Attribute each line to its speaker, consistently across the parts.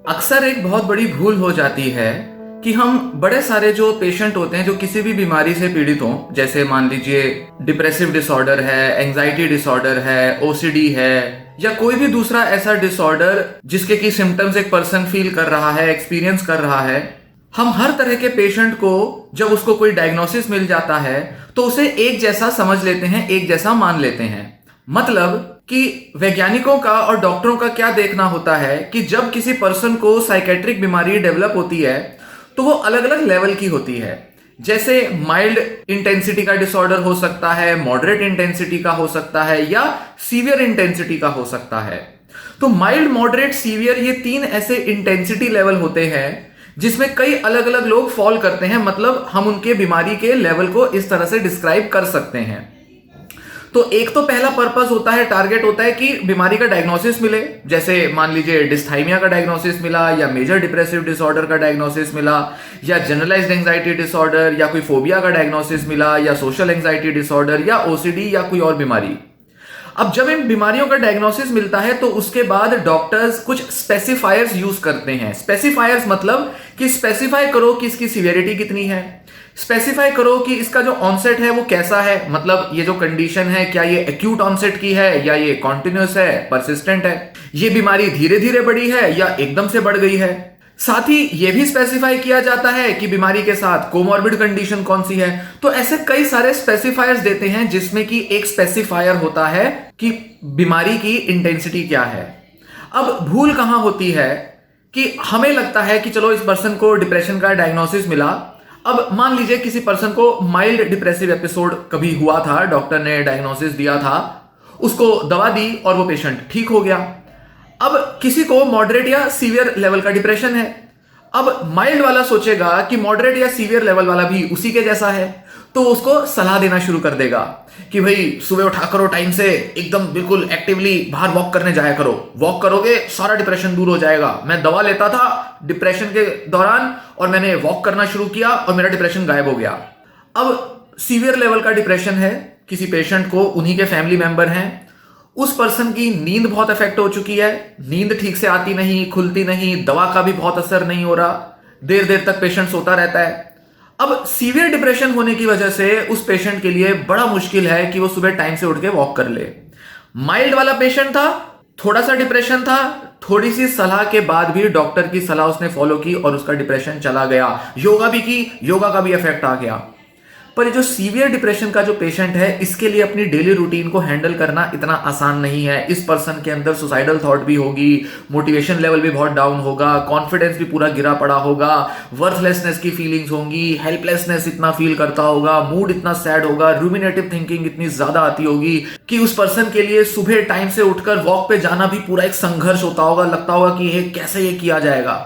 Speaker 1: अक्सर एक बहुत बड़ी भूल हो जाती है कि हम बड़े सारे जो पेशेंट होते हैं जो किसी भी बीमारी से पीड़ित हों, जैसे मान लीजिए डिप्रेसिव डिसऑर्डर है, एंजाइटी डिसऑर्डर है, ओसीडी है, या कोई भी दूसरा ऐसा डिसऑर्डर जिसके की सिम्टम्स एक पर्सन फील कर रहा है, एक्सपीरियंस कर रहा है। हम हर तरह के पेशेंट को जब उसको कोई डायग्नोसिस मिल जाता है तो उसे एक जैसा समझ लेते हैं, एक जैसा मान लेते हैं। मतलब कि वैज्ञानिकों का और डॉक्टरों का क्या देखना होता है कि जब किसी पर्सन को साइकेट्रिक बीमारी डेवलप होती है तो वो अलग अलग लेवल की होती है। जैसे माइल्ड इंटेंसिटी का डिसऑर्डर हो सकता है, मॉडरेट इंटेंसिटी का हो सकता है, या सीवियर इंटेंसिटी का हो सकता है। तो माइल्ड, मॉडरेट, सीवियर, ये तीन ऐसे इंटेंसिटी लेवल होते हैं जिसमें कई अलग अलग लोग फॉल करते हैं। मतलब हम उनके बीमारी के लेवल को इस तरह से डिस्क्राइब कर सकते हैं। तो एक तो पहला पर्पस होता है, टारगेट होता है कि बीमारी का डायग्नोसिस मिले। जैसे मान लीजिए डिस्थाइमिया का डायग्नोसिस मिला, या मेजर डिप्रेसिव डिसऑर्डर का डायग्नोसिस मिला, या जनरलाइज्ड एंजाइटी डिसऑर्डर, या कोई फोबिया का डायग्नोसिस मिला, या सोशल एंजाइटी डिसऑर्डर, या ओसीडी, या कोई और बीमारी। अब जब इन बीमारियों का डायग्नोसिस मिलता है तो उसके बाद डॉक्टर्स कुछ स्पेसिफायर्स यूज करते हैं। स्पेसिफायर्स मतलब कि स्पेसिफाई करो कि इसकी सीवियरिटी कितनी है, स्पेसिफाई करो कि इसका जो ऑनसेट है वो कैसा है। मतलब ये जो कंडीशन है, क्या ये एक्यूट ऑनसेट की है, या ये कॉन्टिन्यूस है, परसिस्टेंट है, ये बीमारी धीरे धीरे बढ़ी है या एकदम से बढ़ गई है। साथ ही यह भी स्पेसिफाई किया जाता है कि बीमारी के साथ कोमॉर्बिड कंडीशन कौन सी है। तो ऐसे कई सारे स्पेसिफायर्स देते हैं जिसमें कि एक स्पेसिफायर होता है कि बीमारी की इंटेंसिटी क्या है। अब भूल कहां होती है कि हमें लगता है कि चलो इस पर्सन को डिप्रेशन का डायग्नोसिस मिला। अब मान लीजिए किसी पर्सन को माइल्ड डिप्रेसिव एपिसोड कभी हुआ था, डॉक्टर ने डायग्नोसिस दिया था, उसको दवा दी और वो पेशेंट ठीक हो गया। अब किसी को मॉडरेट या सीवियर लेवल का डिप्रेशन है। अब माइल्ड वाला सोचेगा कि मॉडरेट या सीवियर लेवल वाला भी उसी के जैसा है, तो उसको सलाह देना शुरू कर देगा कि भाई सुबह उठा करो टाइम से, एकदम बिल्कुल एक्टिवली बाहर वॉक करने जाया करो, वॉक करोगे सारा डिप्रेशन दूर हो जाएगा। मैं दवा लेता था डिप्रेशन के दौरान और मैंने वॉक करना शुरू किया और मेरा डिप्रेशन गायब हो गया। अब सीवियर लेवल का डिप्रेशन है किसी पेशेंट को, उन्हीं के फैमिली मेंबर हैं, उस पर्सन की नींद बहुत इफेक्ट हो चुकी है, नींद ठीक से आती नहीं, खुलती नहीं, दवा का भी बहुत असर नहीं हो रहा, देर देर तक पेशेंट सोता रहता है। अब सीवियर डिप्रेशन होने की वजह से उस पेशेंट के लिए बड़ा मुश्किल है कि वो सुबह टाइम से उठ के वॉक कर ले। माइल्ड वाला पेशेंट था, थोड़ा सा डिप्रेशन था, थोड़ी सी सलाह के बाद भी, डॉक्टर की सलाह उसने फॉलो की और उसका डिप्रेशन चला गया। योगा भी की, योगा का भी इफेक्ट आ गया। पर जो सीवियर डिप्रेशन का जो पेशेंट है, इसके लिए अपनी डेली रूटीन को हैंडल करना इतना आसान नहीं है। इस पर्सन के अंदर सुसाइडल थॉट भी होगी, मोटिवेशन लेवल भी बहुत डाउन होगा, कॉन्फिडेंस भी पूरा गिरा पड़ा होगा, वर्थलेसनेस की फीलिंग्स होंगी, हेल्पलेसनेस इतना फील करता होगा, मूड इतना सैड होगा, रूमिनेटिव थिंकिंग इतनी ज्यादा आती होगी कि उस पर्सन के लिए सुबह टाइम से उठकर वॉक पे जाना भी पूरा एक संघर्ष होता होगा। लगता होगा कि ये कैसे ये किया जाएगा।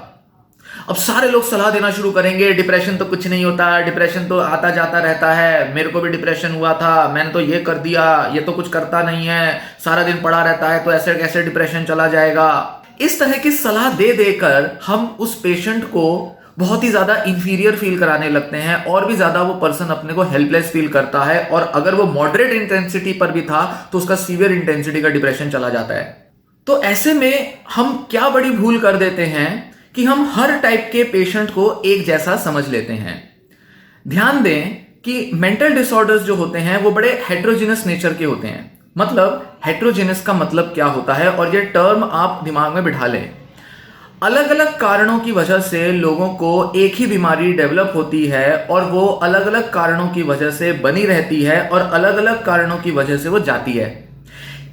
Speaker 1: अब सारे लोग सलाह देना शुरू करेंगे, डिप्रेशन तो कुछ नहीं होता, डिप्रेशन तो आता जाता रहता है, मेरे को भी डिप्रेशन हुआ था, मैंने तो ये कर दिया, ये तो कुछ करता नहीं है, सारा दिन पड़ा रहता है, तो ऐसे कैसे डिप्रेशन चला जाएगा। इस तरह की सलाह दे देकर हम उस पेशेंट को बहुत ही ज्यादा इंफीरियर फील कराने लगते हैं और भी ज्यादा वो पर्सन अपने को हेल्पलेस फील करता है। और अगर वो मॉडरेट इंटेंसिटी पर भी था तो उसका सीवियर इंटेंसिटी का डिप्रेशन चला जाता है। तो ऐसे में हम क्या बड़ी भूल कर देते हैं कि हम हर टाइप के पेशेंट को एक जैसा समझ लेते हैं। ध्यान दें कि मेंटल डिसऑर्डर्स जो होते हैं वो बड़े हेट्रोजिनस नेचर के होते हैं। मतलब हेट्रोजिनस का मतलब क्या होता है, और ये टर्म आप दिमाग में बिठा लें। अलग अलग कारणों की वजह से लोगों को एक ही बीमारी डेवलप होती है और वो अलग अलग कारणों की वजह से बनी रहती है और अलग अलग कारणों की वजह से वो जाती है।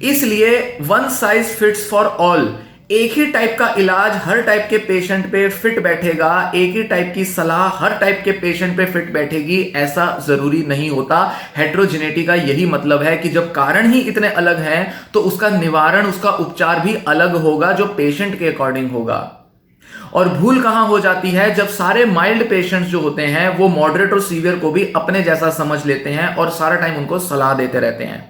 Speaker 1: इसलिए one size fits for all, एक ही टाइप का इलाज हर टाइप के पेशेंट पे फिट बैठेगा, एक ही टाइप की सलाह हर टाइप के पेशेंट पे फिट बैठेगी, ऐसा जरूरी नहीं होता। हेट्रोजेनिटी का यही मतलब है कि जब कारण ही इतने अलग हैं तो उसका निवारण, उसका उपचार भी अलग होगा जो पेशेंट के अकॉर्डिंग होगा। और भूल कहां हो जाती है, जब सारे माइल्ड पेशेंट्स जो होते हैं वो मॉडरेट और सीवियर को भी अपने जैसा समझ लेते हैं और सारा टाइम उनको सलाह देते रहते हैं,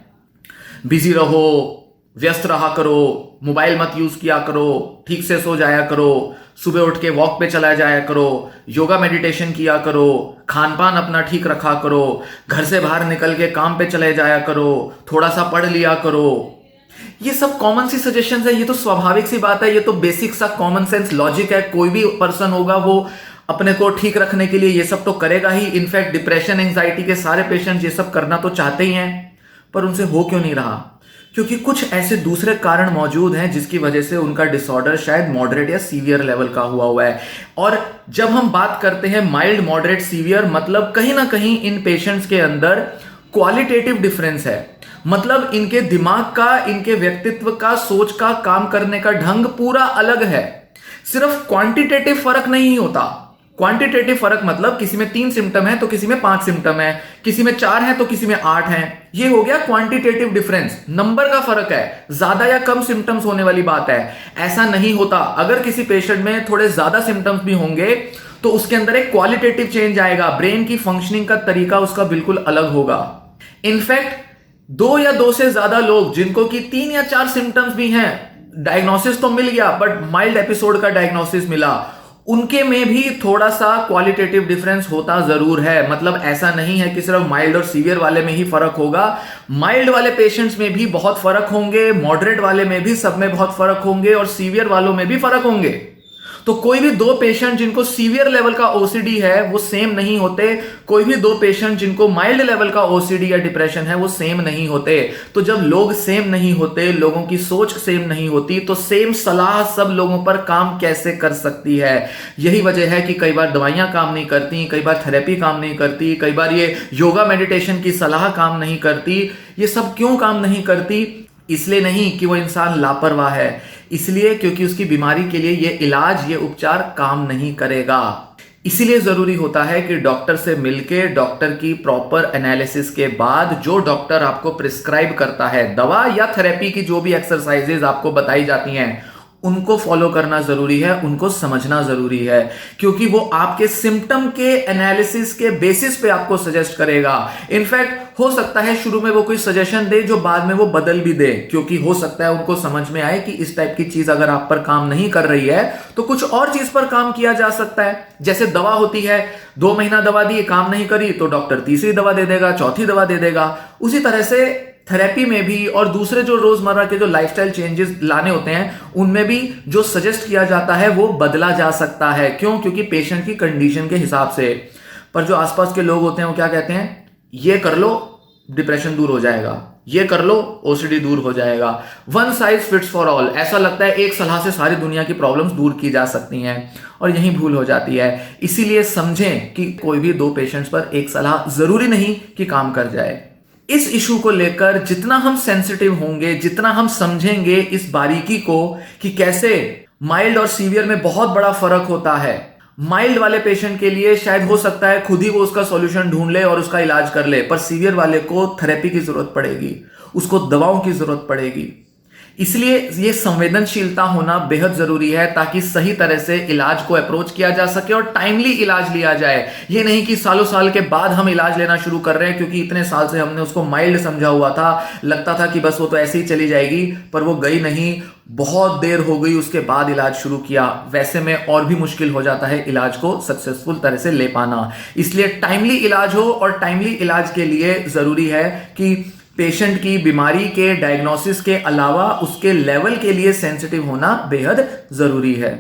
Speaker 1: बिजी रहो, व्यस्त रहा करो, मोबाइल मत यूज किया करो, ठीक से सो जाया करो, सुबह उठ के वॉक पे चला जाया करो, योगा मेडिटेशन किया करो, खान पान अपना ठीक रखा करो, घर से बाहर निकल के काम पे चले जाया करो, थोड़ा सा पढ़ लिया करो। ये सब कॉमन सी सजेशंस है, ये तो स्वाभाविक सी बात है, ये तो बेसिक सा कॉमन सेंस लॉजिक है। कोई भी पर्सन होगा वो अपने को ठीक रखने के लिए ये सब तो करेगा ही। इनफैक्ट डिप्रेशन एंजाइटी के सारे पेशेंट्स ये सब करना तो चाहते ही हैं, पर उनसे हो क्यों नहीं रहा? क्योंकि कुछ ऐसे दूसरे कारण मौजूद हैं जिसकी वजह से उनका डिसऑर्डर शायद मॉडरेट या सीवियर लेवल का हुआ है। और जब हम बात करते हैं माइल्ड, मॉडरेट, सीवियर, मतलब कहीं ना कहीं इन पेशेंट्स के अंदर क्वालिटेटिव डिफरेंस है। मतलब इनके दिमाग का, इनके व्यक्तित्व का, सोच का, काम करने का ढंग पूरा अलग है। सिर्फ क्वांटिटेटिव फर्क नहीं होता। क्वांटिटेटिव फर्क मतलब किसी में 3 सिम्टम है तो किसी में 5 सिम्टम है, किसी में 4 है तो किसी में 8 है। ये हो गया क्वांटिटेटिव डिफरेंस, नंबर का फर्क है, ज्यादा या कम सिम्टम्स होने वाली बात है। ऐसा नहीं होता। अगर किसी पेशेंट में थोड़े ज्यादा सिम्टम्स भी होंगे तो उसके अंदर एक क्वालिटेटिव चेंज आएगा, ब्रेन की फंक्शनिंग का तरीका उसका बिल्कुल अलग होगा। इनफैक्ट 2 या 2 से ज्यादा लोग जिनको कि 3 या 4 सिम्टम्स भी हैं, डायग्नोसिस तो मिल गया बट माइल्ड एपिसोड का डायग्नोसिस मिला, उनके में भी थोड़ा सा क्वालिटेटिव डिफरेंस होता जरूर है। मतलब ऐसा नहीं है कि सिर्फ माइल्ड और सीवियर वाले में ही फर्क होगा, माइल्ड वाले पेशेंट्स में भी बहुत फर्क होंगे, मॉडरेट वाले में भी सब में बहुत फर्क होंगे और सीवियर वालों में भी फर्क होंगे। तो कोई भी 2 पेशेंट जिनको सीवियर लेवल का ओसीडी है वो सेम नहीं होते, कोई भी 2 पेशेंट जिनको माइल्ड लेवल का ओसीडी या डिप्रेशन है वो सेम नहीं होते। तो जब लोग सेम नहीं होते, लोगों की सोच सेम नहीं होती, तो सेम सलाह सब लोगों पर काम कैसे कर सकती है? यही वजह है कि कई बार दवाइयां काम नहीं करती, कई बार थेरेपी काम नहीं करती, कई बार ये योगा मेडिटेशन की सलाह काम नहीं करती। ये सब क्यों काम नहीं करती? इसलिए नहीं कि वो इंसान लापरवाह है, इसलिए क्योंकि उसकी बीमारी के लिए ये इलाज, ये उपचार काम नहीं करेगा। इसीलिए जरूरी होता है कि डॉक्टर से मिलके, डॉक्टर की प्रॉपर एनालिसिस के बाद जो डॉक्टर आपको प्रिस्क्राइब करता है दवा या थेरेपी की, जो भी एक्सरसाइजेज आपको बताई जाती हैं, उनको फॉलो करना जरूरी है, उनको समझना जरूरी है। क्योंकि वो आपके सिम्टम के एनालिसिस के बेसिस पे आपको सजेस्ट करेगा। इनफैक्ट हो सकता है शुरू में वो कोई सजेशन दे जो बाद में वो बदल भी दे, क्योंकि हो सकता है उनको समझ में आए कि इस टाइप की चीज अगर आप पर काम नहीं कर रही है तो कुछ और चीज पर काम किया जा सकता है। जैसे दवा होती है, 2 महीना दवा दी, काम नहीं करी तो डॉक्टर तीसरी दवा दे देगा, चौथी दवा दे देगा। उसी तरह से थेरेपी में भी और दूसरे जो रोजमर्रा के जो लाइफस्टाइल चेंजेस लाने होते हैं उनमें भी जो सजेस्ट किया जाता है वो बदला जा सकता है। क्यों? क्योंकि पेशेंट की कंडीशन के हिसाब से। पर जो आसपास के लोग होते हैं वो क्या कहते हैं? ये कर लो डिप्रेशन दूर हो जाएगा, ये कर लो ओसीडी दूर हो जाएगा। One size fits for all. ऐसा लगता है एक सलाह से सारी दुनिया की प्रॉब्लम्स दूर की जा सकती हैं, और यही भूल हो जाती है। इसीलिए समझें कि कोई भी 2 पेशेंट्स पर एक सलाह जरूरी नहीं कि काम कर जाए। इस इशू को लेकर जितना हम सेंसिटिव होंगे, जितना हम समझेंगे इस बारीकी को कि कैसे माइल्ड और सीवियर में बहुत बड़ा फर्क होता है। माइल्ड वाले पेशेंट के लिए शायद हो सकता है खुद ही वो उसका सॉल्यूशन ढूंढ ले और उसका इलाज कर ले, पर सीवियर वाले को थेरेपी की जरूरत पड़ेगी, उसको दवाओं की जरूरत पड़ेगी। इसलिए ये संवेदनशीलता होना बेहद जरूरी है ताकि सही तरह से इलाज को अप्रोच किया जा सके और टाइमली इलाज लिया जाए। ये नहीं कि सालों साल के बाद हम इलाज लेना शुरू कर रहे हैं क्योंकि इतने साल से हमने उसको माइल्ड समझा हुआ था, लगता था कि बस वो तो ऐसे ही चली जाएगी, पर वो गई नहीं, बहुत देर हो गई उसके बाद इलाज शुरू किया। वैसे में और भी मुश्किल हो जाता है इलाज को सक्सेसफुल तरह से ले पाना। इसलिए टाइमली इलाज हो, और टाइमली इलाज के लिए जरूरी है कि पेशेंट की बीमारी के डायग्नोसिस के अलावा उसके लेवल के लिए सेंसिटिव होना बेहद जरूरी है।